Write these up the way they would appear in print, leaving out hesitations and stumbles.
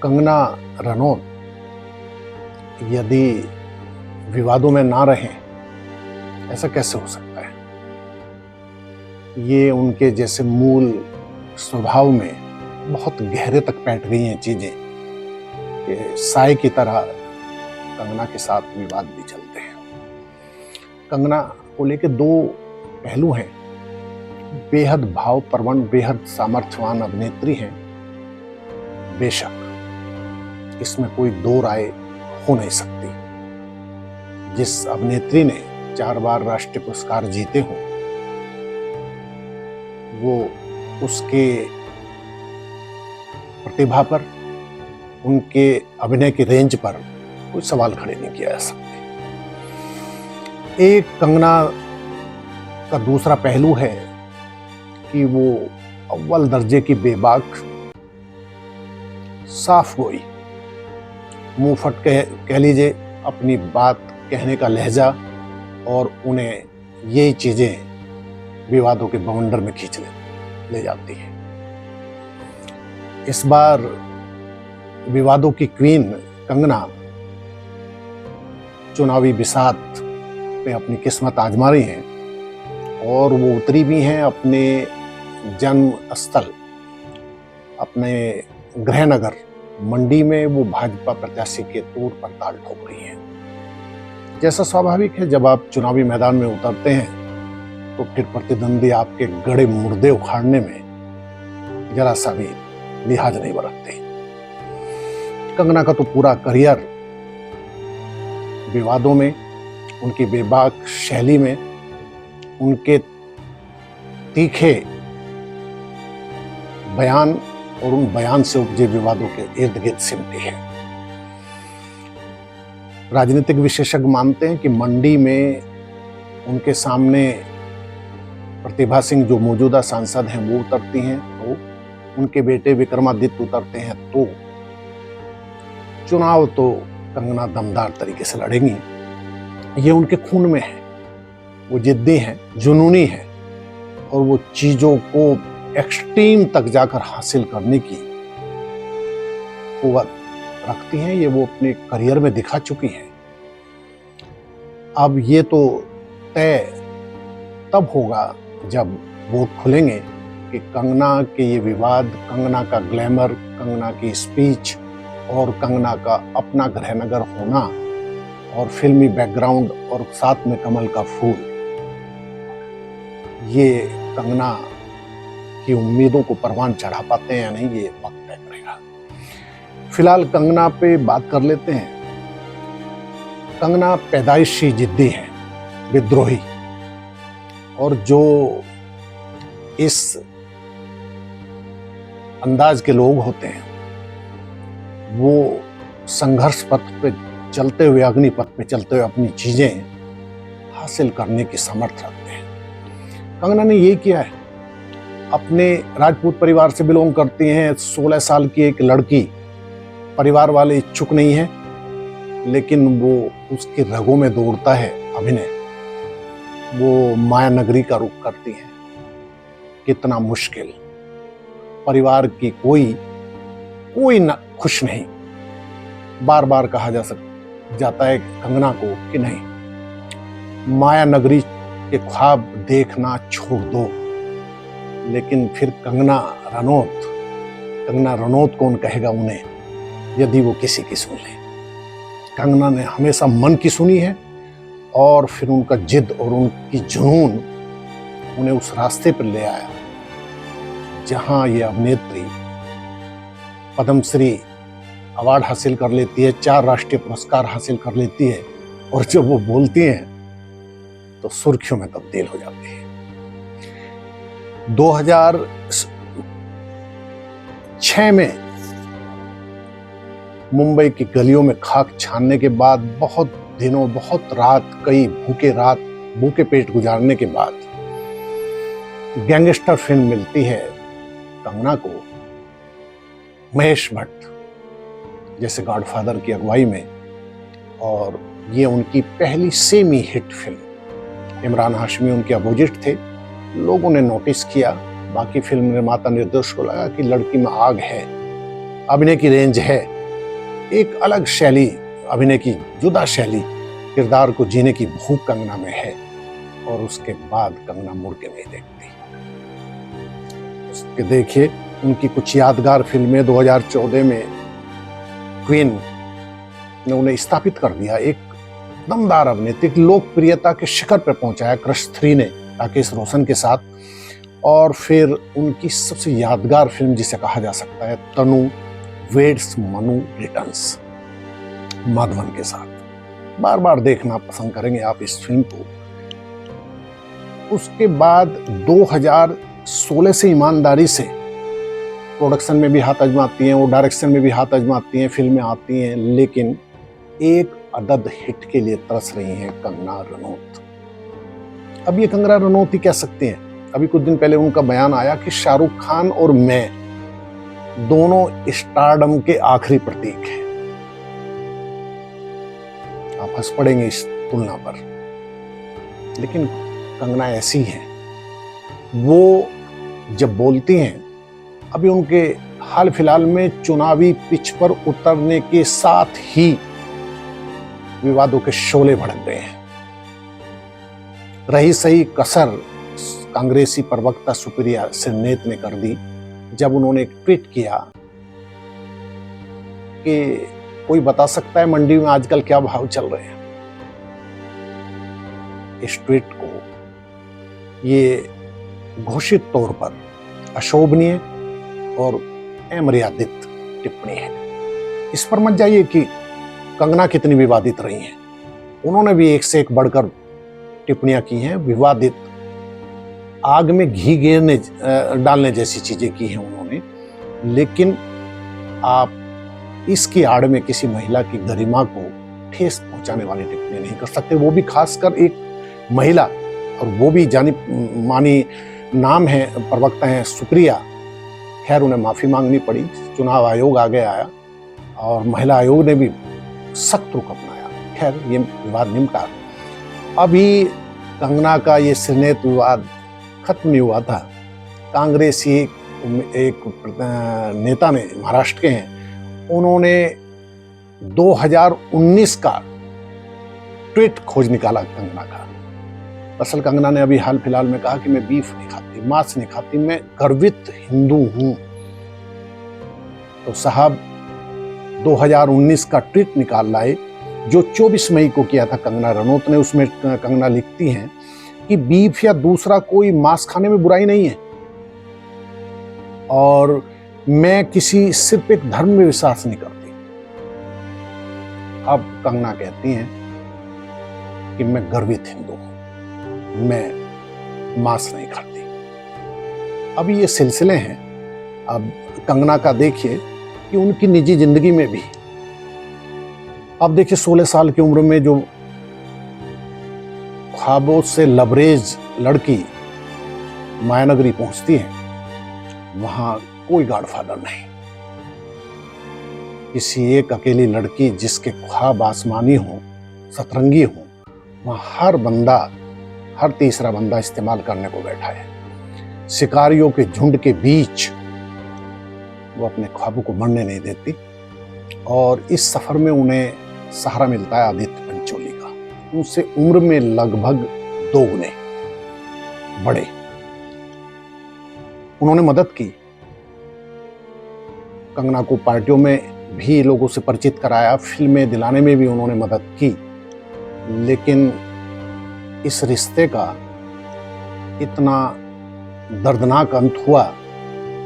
कंगना रनौत यदि विवादों में ना रहें, ऐसा कैसे हो सकता है? ये उनके जैसे मूल स्वभाव में बहुत गहरे तक बैठ गई हैं चीजें कि साए की तरह कंगना के साथ विवाद भी चलते हैं। कंगना को लेके दो पहलू हैं। बेहद भावप्रवण, बेहद सामर्थ्यवान अभिनेत्री हैं, बेशक इसमें कोई दो राय हो नहीं सकती। जिस अभिनेत्री ने 4 बार राष्ट्रीय पुरस्कार जीते हों, वो उसके प्रतिभा पर, उनके अभिनय की रेंज पर कोई सवाल खड़े नहीं किया जा सकते। एक कंगना का दूसरा पहलू है कि वो अव्वल दर्जे की बेबाक, साफ गोई, मुंह फट कह लीजिए, अपनी बात कहने का लहजा, और उन्हें यही चीजें विवादों के बवंडर में खींच ले जाती है। इस बार विवादों की क्वीन कंगना चुनावी बिसात पे अपनी किस्मत आजमा रही हैं, और वो उतरी भी हैं अपने जन्म स्थल, अपने गृहनगर मंडी में। वो भाजपा प्रत्याशी के तौर पर ताल ठोक रही हैं। जैसा स्वाभाविक है, जब आप चुनावी मैदान में उतरते हैं तो फिर प्रतिद्वंदी आपके गड़े मुर्दे उखाड़ने में जरा सा भी लिहाज नहीं बरतते। कंगना का तो पूरा करियर विवादों में, उनकी बेबाक शैली में, उनके तीखे बयान और उन बयान से उपजे विवादों के इर्द गिर्द सिमटी है। राजनीतिक विशेषज्ञ मानते हैं कि मंडी में उनके सामने प्रतिभा सिंह, जो मौजूदा सांसद हैं, वो उतरती हैं, तो उनके बेटे विक्रमादित्य उतरते हैं, तो चुनाव तो कंगना दमदार तरीके से लड़ेंगी। ये उनके खून में है। वो जिद्दी हैं, जुनूनी हैं, और वो चीजों को एक्सट्रीम तक जाकर हासिल करने की कुव्वत रखती हैं। ये वो अपने करियर में दिखा चुकी हैं। अब ये तो तय तब होगा जब वोट खुलेंगे कि कंगना के ये विवाद, कंगना का ग्लैमर, कंगना की स्पीच और कंगना का अपना गृहनगर होना और फिल्मी बैकग्राउंड और साथ में कमल का फूल, ये कंगना की उम्मीदों को परवान चढ़ा पाते हैं या नहीं, ये वक्त तय करेगा। फिलहाल कंगना पे बात कर लेते हैं। कंगना पैदाइशी जिद्दी है, विद्रोही, और जो इस अंदाज के लोग होते हैं वो संघर्ष पथ पे चलते हुए, अग्निपथ पे चलते हुए अपनी चीजें हासिल करने की सामर्थ्य रखते हैं। कंगना ने ये किया है। अपने राजपूत परिवार से बिलोंग करती हैं, 16 साल की एक लड़की, परिवार वाले इच्छुक नहीं है, लेकिन वो उसकी रगों में दौड़ता है अभिनय। वो माया नगरी का रुख करती हैं। कितना मुश्किल, परिवार की कोई ना खुश नहीं। बार बार कहा जाता है कंगना को कि नहीं, माया नगरी के ख्वाब देखना छोड़ दो, लेकिन फिर कंगना रनौत कौन कहेगा उन्हें, यदि वो किसी की सुन ले। कंगना ने हमेशा मन की सुनी है, और फिर उनका जिद और उनकी जुनून उन्हें उस रास्ते पर ले आया जहां ये अभिनेत्री पद्मश्री अवार्ड हासिल कर लेती है, 4 राष्ट्रीय पुरस्कार हासिल कर लेती है, और जब वो बोलती हैं तो सुर्खियों में तब्दील हो जाती है। 2006 में मुंबई की गलियों में खाक छानने के बाद, बहुत दिनों, बहुत रात, कई भूखे पेट गुजारने के बाद गैंगस्टर फिल्म मिलती है कंगना को महेश भट्ट जैसे गॉडफादर की अगुवाई में, और ये उनकी पहली semi hit film. Imran Hashmi उनके अपोजिट थे। लोगों ने नोटिस किया, बाकी फिल्म निर्माता निर्देशक को लगा कि लड़की में आग है, अभिनय की रेंज है, एक अलग शैली, अभिनय की जुदा शैली, किरदार को जीने की भूख कंगना में है। और उसके बाद कंगना मुड़ के नहीं देखती। उसके देखिए उनकी कुछ यादगार फिल्में 2014 में क्वीन ने उन्हें स्थापित कर दिया, एक दमदार अभिनेत्री, लोकप्रियता के शिखर पर पहुंचाया क्रश 3 ने राकेश रोशन के साथ। और फिर उनकी सबसे यादगार फिल्म जिसे कहा जा सकता है तनु वेड्स मनु रिटर्न्स, माधवन के साथ। बार बार देखना पसंद करेंगे आप इस फिल्म को। उसके बाद 2016 से ईमानदारी से प्रोडक्शन में भी हाथ आजमाती हैं, वो डायरेक्शन में भी हाथ आजमाती हैं, फिल्में आती हैं, लेकिन एक अदद हिट के लिए तरस रही हैं कंगना रनौत। अब ये कंगना रनौत ही कह सकते हैं। अभी कुछ दिन पहले उनका बयान आया कि शाहरुख खान और मैं दोनों स्टारडम के आखिरी प्रतीक हैं। आप हंस पड़ेंगे इस तुलना पर, लेकिन कंगना ऐसी है, वो जब बोलती हैं, अभी उनके हाल फिलहाल में चुनावी पिच पर उतरने के साथ ही विवादों के शोले भड़क गए हैं। रही सही कसर कांग्रेसी प्रवक्ता सुप्रिया सिरनेत ने कर दी जब उन्होंने एक ट्वीट किया कि कोई बता सकता है मंडी में आजकल क्या भाव चल रहे हैं। इस ट्वीट को ये घोषित तौर पर अशोभनीय और अमर्यादित टिप्पणी है। इस पर मत जाइए कि कंगना कितनी विवादित रही हैं। उन्होंने भी एक से एक बढ़कर टिप्पणियां की हैं, विवादित, आग में घी गिरने डालने जैसी चीजें की हैं उन्होंने। लेकिन आप इसकी आड़ में किसी महिला की गरिमा को ठेस पहुंचाने वाली टिप्पणी नहीं कर सकते, वो भी खासकर एक महिला, और वो भी जानी मानी नाम है, प्रवक्ता हैं सुप्रिया। खैर उन्हें माफी मांगनी पड़ी, चुनाव आयोग आगे आया और महिला आयोग ने भी सख्त रुख अपनाया। खैर ये विवाद निमटा। अभी कंगना का ये सिरनेत विवाद खत्म नहीं हुआ था। कांग्रेसी एक नेता ने, महाराष्ट्र के हैं, उन्होंने 2019 का ट्वीट खोज निकाला कंगना का। असल कंगना ने अभी हाल फिलहाल में कहा कि मैं बीफ नहीं खाती, मांस नहीं खाती, मैं गर्वित हिंदू हूं। तो साहब 2019 का ट्वीट निकाल लाए जो 24 मई को किया था कंगना रनौत ने। उसमें कंगना लिखती हैं कि बीफ या दूसरा कोई मांस खाने में बुराई नहीं है, और मैं किसी सिर्फ एक धर्म में विश्वास नहीं करती। अब कंगना कहती हैं कि मैं गर्वित हिंदू हूं, मैं मांस नहीं खाती। अब ये सिलसिले हैं। अब कंगना का देखिए कि उनकी निजी जिंदगी में भी, अब देखिए 16 साल की उम्र में जो ख्वाबों से लबरेज लड़की मायानगरी पहुंचती है, वहां कोई गॉडफादर नहीं। किसी एक अकेली लड़की जिसके ख्वाब आसमानी हो, सतरंगी हो, वहां हर बंदा, हर तीसरा बंदा इस्तेमाल करने को बैठा है। शिकारियों के झुंड के बीच वो अपने ख्वाबों को मरने नहीं देती। और इस सफर में उन्हें सहारा मिलता है आदित्य पंचोली का। उनसे उम्र में लगभग दोगुने बड़े। उन्होंने मदद की, कंगना को पार्टियों में भी लोगों से परिचित कराया, फिल्में दिलाने में भी उन्होंने मदद की। लेकिन इस रिश्ते का इतना दर्दनाक अंत हुआ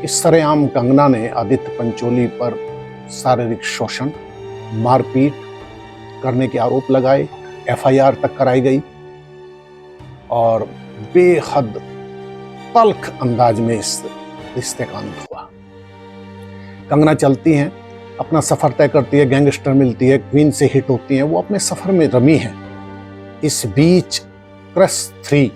कि सरेआम कंगना ने आदित्य पंचोली पर शारीरिक शोषण, मारपीट करने के आरोप लगाए, एफआईआर तक कराई गई और बेहद तल्ख अंदाज में इस रिश्ते का अंत हुआ। कंगना चलती हैं, अपना सफर तय करती है, गैंगस्टर मिलती है, क्वीन से हिट होती हैं, वो अपने सफर में रमी हैं। इस बीच क्रश 3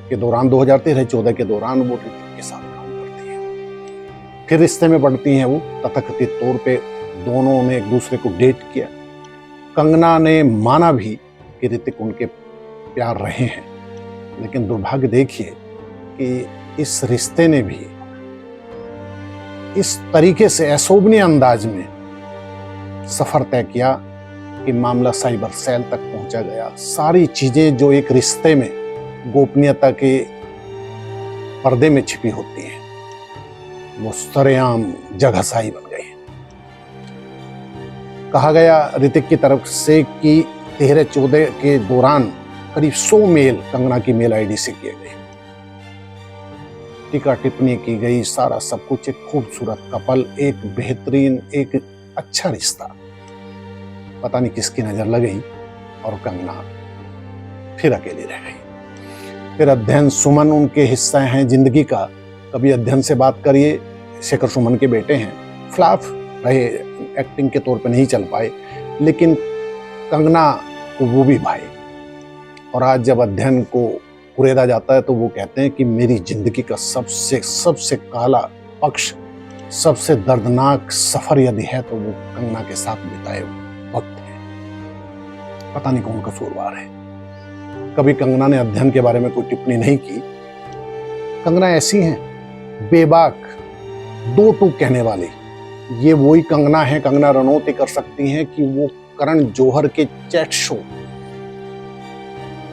के दौरान 2013-14 के दौरान वो ऋतिक के साथ काम करती हैं। फिर रिश्ते में बढ़ती हैं वो तथाकथित तौर पे। दोनों ने एक दूसरे को डेट किया। कंगना ने माना भी कि ऋतिक उनके प्यार रहे हैं, लेकिन दुर्भाग्य देखिए कि इस रिश्ते ने भी इस तरीके से अशोभनीय अंदाज में सफर तय किया कि मामला साइबर सेल तक पहुंचा गया। सारी चीजें जो एक रिश्ते में गोपनीयता के पर्दे में छिपी होती हैं, वो सरेआम जगहसाई बन गई। कहा गया ऋतिक की तरफ से कि 13-14 के दौरान करीब 100 मेल कंगना की मेल आईडी से किए गए, टीका टिप्पणी की गई, सारा सब कुछ। एक खूबसूरत कपल, एक बेहतरीन, एक अच्छा रिश्ता। पता नहीं किसकी नजर लग गई और कंगना फिर अकेली रह गई। फिर अध्ययन सुमन उनके हिस्सा हैं जिंदगी का। कभी अध्ययन से बात करिए, शेखर सुमन के बेटे हैं, फ्लॉप रहे, एक्टिंग के तौर पे नहीं चल पाए, लेकिन कंगना को वो भी भाई। और आज जब अध्ययन को कुरेदा जाता है तो वो कहते हैं कि मेरी जिंदगी का सबसे काला पक्ष, सबसे दर्दनाक सफर यदि है तो वो कंगना के साथ बिताए वक्त है। पता नहीं कौन कसूरवार है। कभी कंगना ने अध्ययन के बारे में कोई टिप्पणी नहीं की। कंगना ऐसी हैं, बेबाक, दो टूक कहने वाली। ये वही कंगना है, कंगना रनौत कर सकती हैं कि वो करण जौहर के चैट शो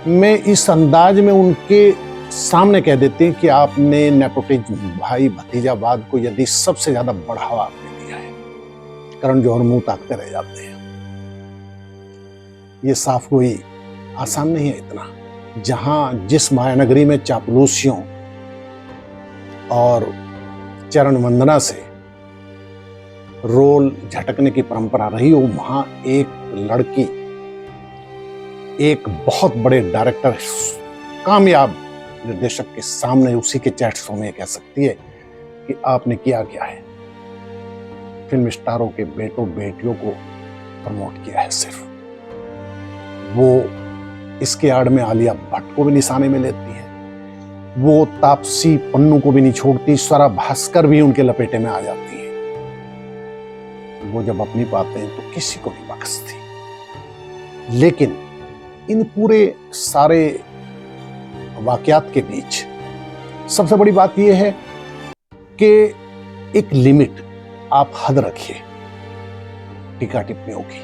में इस अंदाज में उनके सामने कह देते हैं कि आपने नेपोटिज्म, भाई भतीजावाद को यदि सबसे ज्यादा बढ़ावा आपने दिया है। करण जौहर मुंह ताकते रह जाते हैं। ये साफ कोई आसान नहीं है इतना। जहां जिस मायानगरी में चापलूसियों और चरण वंदना से रोल झटकने की परंपरा रही हो, वहां एक लड़की एक बहुत बड़े डायरेक्टर, कामयाब निर्देशक के सामने उसी के चैट शो में कह सकती है कि आपने किया क्या है। फिल्म स्टारों के बेटों बेटियों को प्रमोट किया है सिर्फ। वो इसके आड़ में आलिया भट्ट को भी निशाने में लेती है, वो तापसी पन्नू को भी नहीं छोड़ती, स्वरा भास्कर भी उनके लपेटे में आ जाती है। वो जब अपनी पाते हैं तो किसी को नहीं बख्शती। लेकिन इन पूरे सारे वाकयात के बीच सबसे बड़ी बात यह है कि एक लिमिट, आप हद रखिए टीका टिप्पणियों की।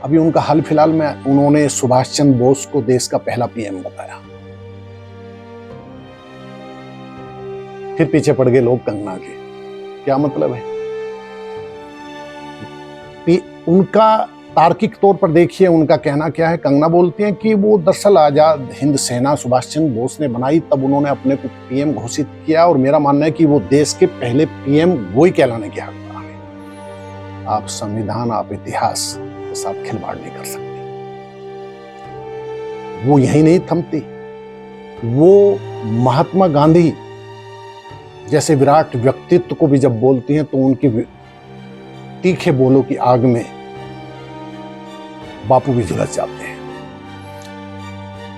अभी उनका हाल फिलहाल में उन्होंने सुभाष चंद्र बोस को देश का पहला पीएम बताया। फिर पीछे पड़ गए लोग कंगना के। क्या मतलब है? उनका तार्किक तौर पर देखिए, उनका कहना क्या है। कंगना बोलती हैं कि वो दरअसल आजाद हिंद सेना सुभाष चंद्र बोस ने बनाई, तब उन्होंने अपने को पीएम घोषित किया, और मेरा मानना है कि वो देश के पहले पीएम वही कहलाने के हकदार है। आप संविधान, आप इतिहास के साथ खिलवाड़ नहीं कर सकते। वो यही नहीं थमती, वो महात्मा गांधी जैसे विराट व्यक्तित्व को भी जब बोलती हैं तो उनकी तीखे बोलों की आग में बापू भी झुलस जाते हैं।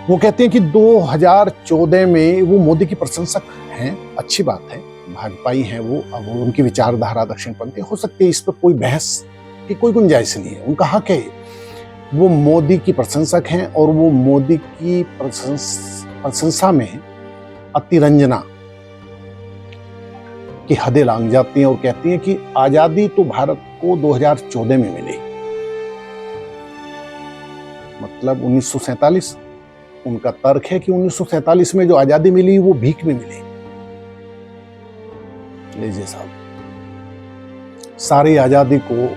वो कहते हैं कि 2014 में वो मोदी की प्रशंसक हैं, अच्छी बात है, भाजपाई हैं वो, अब उनकी विचारधारा दक्षिणपंथी हो सकती है, इस पर कोई बहस की कोई गुंजाइश नहीं है, उनका हक है। वो मोदी की प्रशंसक हैं और वो मोदी की प्रशंसा में अतिरंजना की हदें लांघ जाती हैं और कहती हैं कि आजादी तो भारत को 2014 में मिली, मतलब 1947। उनका तर्क है कि 1947 में जो आजादी मिली वो भीख में मिली। लीजिए साहब, सारी आजादी को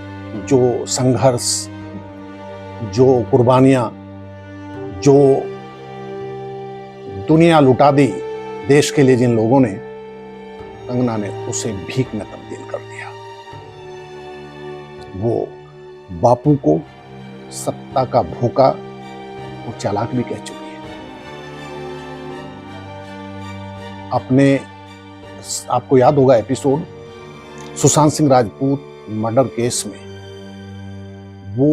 जो संघर्ष, जो कुर्बानियां, जो दुनिया लुटा दी देश के लिए जिन लोगों ने, कंगना ने उसे भीख में तब्दील कर दिया। वो बापू को सत्ता का भूखा और चालाक भी कह चुकी है। आपको याद होगा episode Sushant Singh Rajput murder case में वो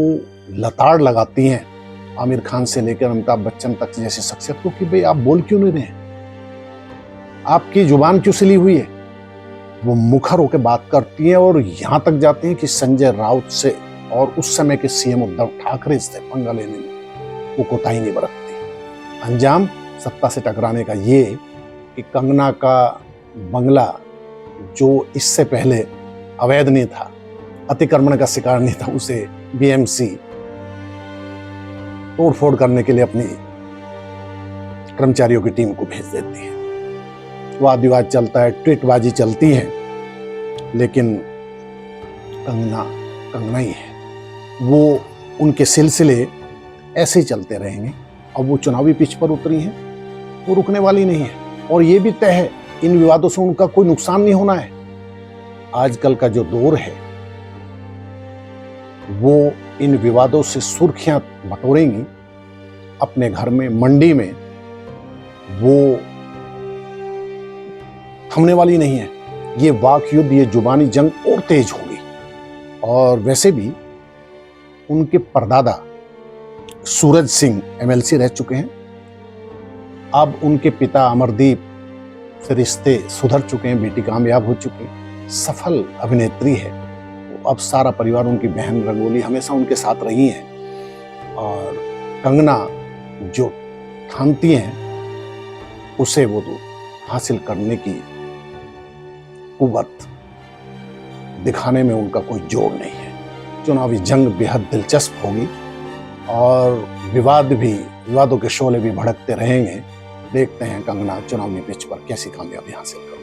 लताड़ लगाती हैं आमिर खान से लेकर अमिताभ बच्चन तक जैसी शख्सियत को कि भाई आप बोल क्यों नहीं रहे, आपकी जुबान क्यों सिली हुई है। वो मुखर होकर बात करती हैं और यहां तक जाती हैं कि संजय राउत से और उस समय के सीएम उद्धव ठाकरे से पंगा लेने में वो कोताही नहीं बरतती। अंजाम सत्ता से टकराने का ये कि कंगना का बंगला, जो इससे पहले अवैध नहीं था, अतिक्रमण का शिकार नहीं था, उसे बीएमसी तोड़फोड़ करने के लिए अपनी कर्मचारियों की टीम को भेज देती है। वाद विवाद चलता है, ट्वीटबाजी चलती है, लेकिन कंगना ही है। वो उनके सिलसिले ऐसे ही चलते रहेंगे। अब वो चुनावी पिच पर उतरी हैं, वो रुकने वाली नहीं है। और ये भी तय है, इन विवादों से उनका कोई नुकसान नहीं होना है। आजकल का जो दौर है वो इन विवादों से सुर्खियां बटोरेंगी। अपने घर में, मंडी में वो थमने वाली नहीं है। ये वाक युद्ध, ये जुबानी जंग और तेज होगी। और वैसे भी उनके परदादा सूरज सिंह एमएलसी रह चुके हैं। अब उनके पिता अमरदीप से रिश्ते सुधर चुके हैं, बेटी कामयाब हो चुकी है, सफल अभिनेत्री है। अब सारा परिवार, उनकी बहन रंगोली हमेशा उनके साथ रही है। और कंगना जो ठानती हैं उसे वो तो हासिल करने की कुव्वत दिखाने में उनका कोई जोड़ नहीं है। चुनावी जंग बेहद दिलचस्प होगी और विवादों के शोले भी भड़कते रहेंगे। देखते हैं कंगना चुनावी पिच पर कैसी कामयाबी हासिल करती है।